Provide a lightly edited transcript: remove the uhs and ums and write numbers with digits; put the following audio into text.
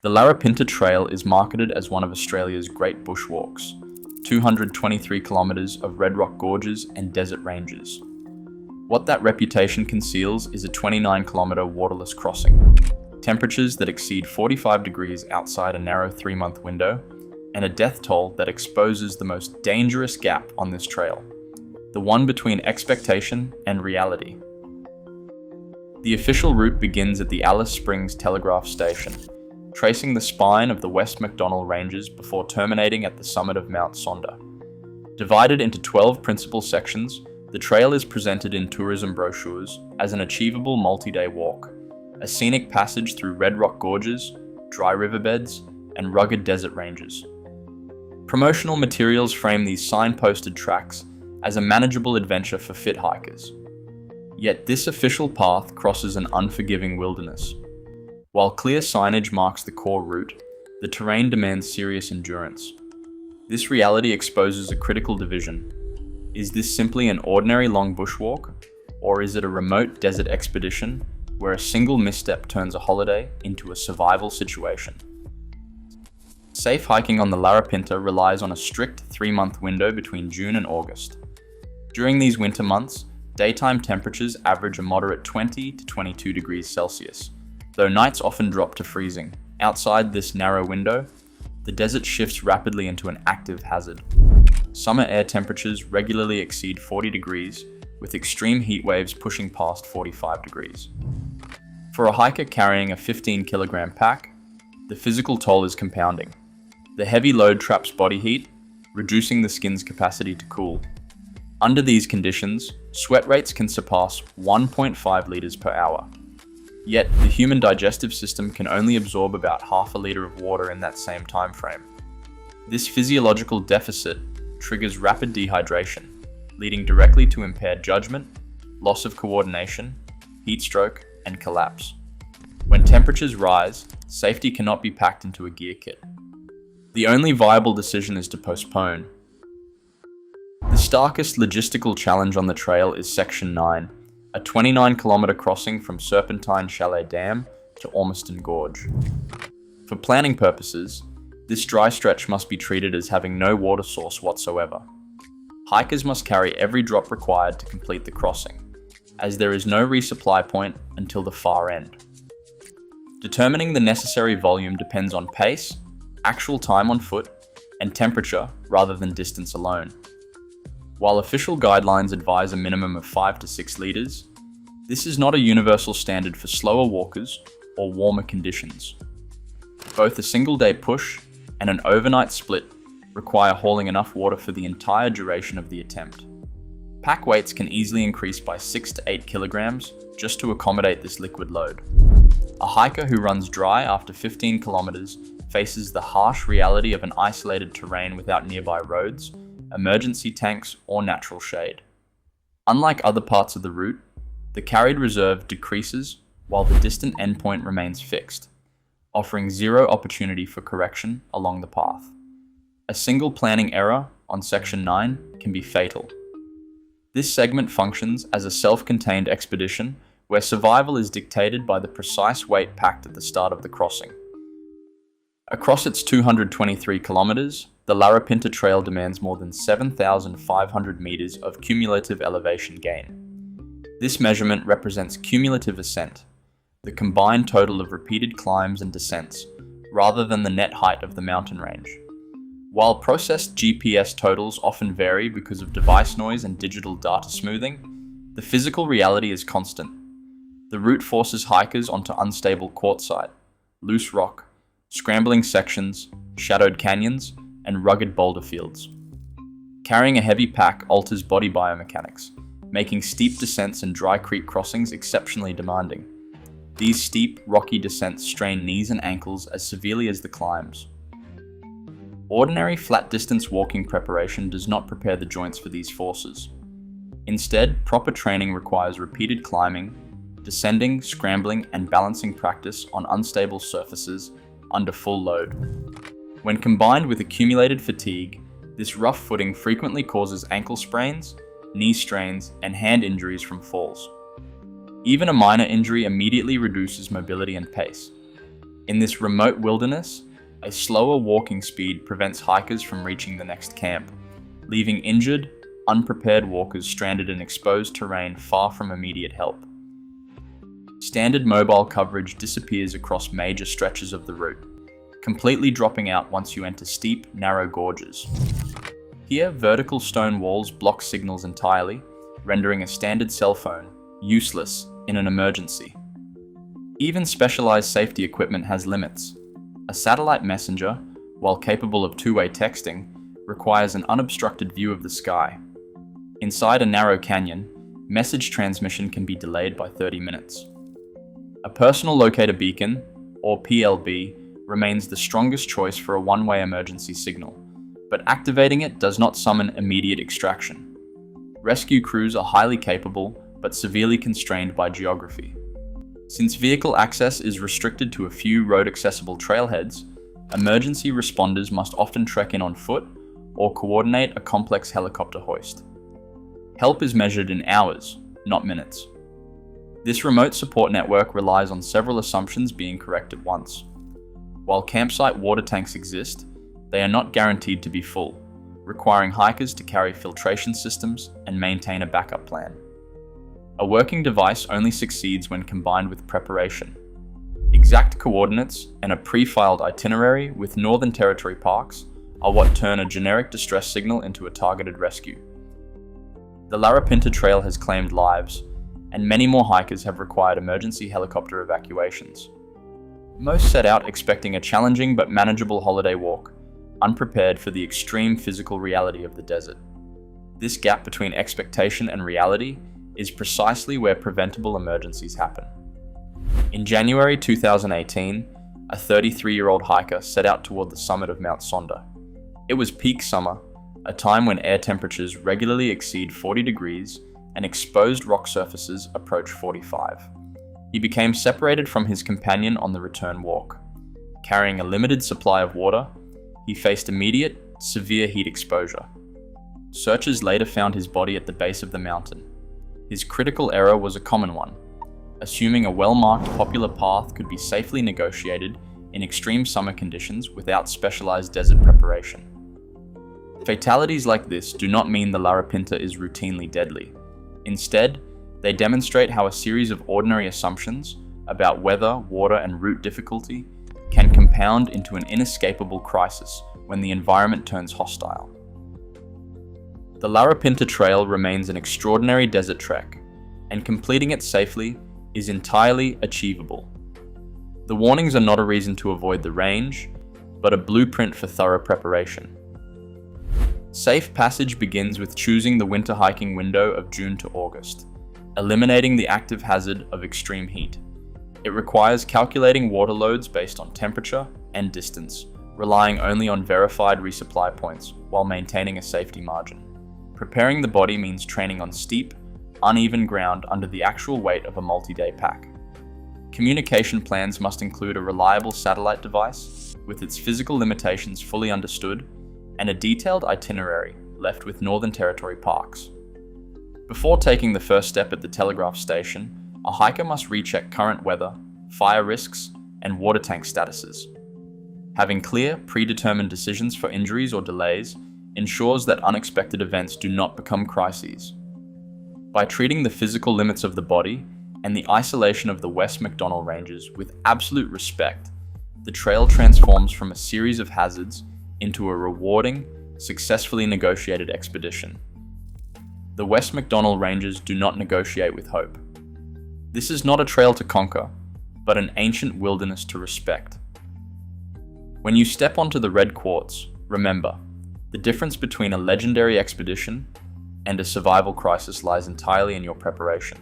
The Larapinta Trail is marketed as one of Australia's great bushwalks, 223 kilometres of red rock gorges and desert ranges. What that reputation conceals is a 29-kilometre waterless crossing, temperatures that exceed 45 degrees outside a narrow 3-month window, and a death toll that exposes the most dangerous gap on this trail, the one between expectation and reality. The official route begins at the Alice Springs Telegraph Station, tracing the spine of the West MacDonnell Ranges before terminating at the summit of Mount Sonder. Divided into 12 principal sections, the trail is presented in tourism brochures as an achievable multi-day walk, a scenic passage through red rock gorges, dry riverbeds, and rugged desert ranges. Promotional materials frame these signposted tracks as a manageable adventure for fit hikers. Yet this official path crosses an unforgiving wilderness. While clear signage marks the core route, the terrain demands serious endurance. This reality exposes a critical division. Is this simply an ordinary long bushwalk, or is it a remote desert expedition where a single misstep turns a holiday into a survival situation? Safe hiking on the Larapinta relies on a strict 3-month window between June and August. During these winter months, daytime temperatures average a moderate 20 to 22 degrees Celsius, though nights often drop to freezing. Outside this narrow window, the desert shifts rapidly into an active hazard. Summer air temperatures regularly exceed 40 degrees, with extreme heat waves pushing past 45 degrees. For a hiker carrying a 15-kilogram pack, the physical toll is compounding. The heavy load traps body heat, reducing the skin's capacity to cool. Under these conditions, sweat rates can surpass 1.5 liters per hour. Yet, the human digestive system can only absorb about half a liter of water in that same time frame. This physiological deficit triggers rapid dehydration, leading directly to impaired judgment, loss of coordination, heat stroke, and collapse. When temperatures rise, safety cannot be packed into a gear kit. The only viable decision is to postpone. The starkest logistical challenge on the trail is Section 9, a 29-kilometre crossing from Serpentine Chalet Dam to Ormiston Gorge. For planning purposes, this dry stretch must be treated as having no water source whatsoever. Hikers must carry every drop required to complete the crossing, as there is no resupply point until the far end. Determining the necessary volume depends on pace, actual time on foot, and temperature rather than distance alone. While official guidelines advise a minimum of 5 to 6 liters, this is not a universal standard for slower walkers or warmer conditions. Both a single-day push and an overnight split require hauling enough water for the entire duration of the attempt. Pack weights can easily increase by 6 to 8 kilograms just to accommodate this liquid load. A hiker who runs dry after 15 kilometers faces the harsh reality of an isolated terrain without nearby roads, emergency tanks, or natural shade. Unlike other parts of the route, the carried reserve decreases while the distant endpoint remains fixed, offering zero opportunity for correction along the path. A single planning error on Section 9 can be fatal. This segment functions as a self-contained expedition where survival is dictated by the precise weight packed at the start of the crossing. Across its 223 kilometers, the Larapinta Trail demands more than 7,500 meters of cumulative elevation gain. This measurement represents cumulative ascent, the combined total of repeated climbs and descents, rather than the net height of the mountain range. While processed GPS totals often vary because of device noise and digital data smoothing, the physical reality is constant. The route forces hikers onto unstable quartzite, loose rock, scrambling sections, shadowed canyons, and rugged boulder fields. Carrying a heavy pack alters body biomechanics, making steep descents and dry creek crossings exceptionally demanding. These steep, rocky descents strain knees and ankles as severely as the climbs. Ordinary flat-distance walking preparation does not prepare the joints for these forces. Instead, proper training requires repeated climbing, descending, scrambling, and balancing practice on unstable surfaces under full load. When combined with accumulated fatigue, this rough footing frequently causes ankle sprains, knee strains, and hand injuries from falls. Even a minor injury immediately reduces mobility and pace. In this remote wilderness, a slower walking speed prevents hikers from reaching the next camp, leaving injured, unprepared walkers stranded in exposed terrain far from immediate help. Standard mobile coverage disappears across major stretches of the route, completely dropping out once you enter steep, narrow gorges. Here, vertical stone walls block signals entirely, rendering a standard cell phone useless in an emergency. Even specialized safety equipment has limits. A satellite messenger, while capable of two-way texting, requires an unobstructed view of the sky. Inside a narrow canyon, message transmission can be delayed by 30 minutes. A personal locator beacon, or PLB, remains the strongest choice for a one-way emergency signal, but activating it does not summon immediate extraction. Rescue crews are highly capable, but severely constrained by geography. Since vehicle access is restricted to a few road-accessible trailheads, emergency responders must often trek in on foot or coordinate a complex helicopter hoist. Help is measured in hours, not minutes. This remote support network relies on several assumptions being correct at once. While campsite water tanks exist, they are not guaranteed to be full, requiring hikers to carry filtration systems and maintain a backup plan. A working device only succeeds when combined with preparation. Exact coordinates and a pre-filed itinerary with Northern Territory parks are what turn a generic distress signal into a targeted rescue. The Larapinta Trail has claimed lives, and many more hikers have required emergency helicopter evacuations. Most set out expecting a challenging but manageable holiday walk, unprepared for the extreme physical reality of the desert. This gap between expectation and reality is precisely where preventable emergencies happen. In January 2018, a 33-year-old hiker set out toward the summit of Mount Sonder. It was peak summer, a time when air temperatures regularly exceed 40 degrees and exposed rock surfaces approach 45. He became separated from his companion on the return walk. Carrying a limited supply of water, he faced immediate, severe heat exposure. Searchers later found his body at the base of the mountain. His critical error was a common one, assuming a well-marked popular path could be safely negotiated in extreme summer conditions without specialized desert preparation. Fatalities like this do not mean the Larapinta is routinely deadly. Instead, they demonstrate how a series of ordinary assumptions about weather, water, and route difficulty can compound into an inescapable crisis when the environment turns hostile. The Larapinta Trail remains an extraordinary desert trek, and completing it safely is entirely achievable. The warnings are not a reason to avoid the range, but a blueprint for thorough preparation. Safe passage begins with choosing the winter hiking window of June to August, eliminating the active hazard of extreme heat. It requires calculating water loads based on temperature and distance, relying only on verified resupply points while maintaining a safety margin. Preparing the body means training on steep, uneven ground under the actual weight of a multi-day pack. Communication plans must include a reliable satellite device with its physical limitations fully understood and a detailed itinerary left with Northern Territory parks. Before taking the first step at the telegraph station, a hiker must recheck current weather, fire risks, and water tank statuses. Having clear, predetermined decisions for injuries or delays ensures that unexpected events do not become crises. By treating the physical limits of the body and the isolation of the West MacDonnell Ranges with absolute respect, the trail transforms from a series of hazards into a rewarding, successfully negotiated expedition. The West MacDonnell Ranges do not negotiate with hope. This is not a trail to conquer, but an ancient wilderness to respect. When you step onto the red quartz, remember, the difference between a legendary expedition and a survival crisis lies entirely in your preparation.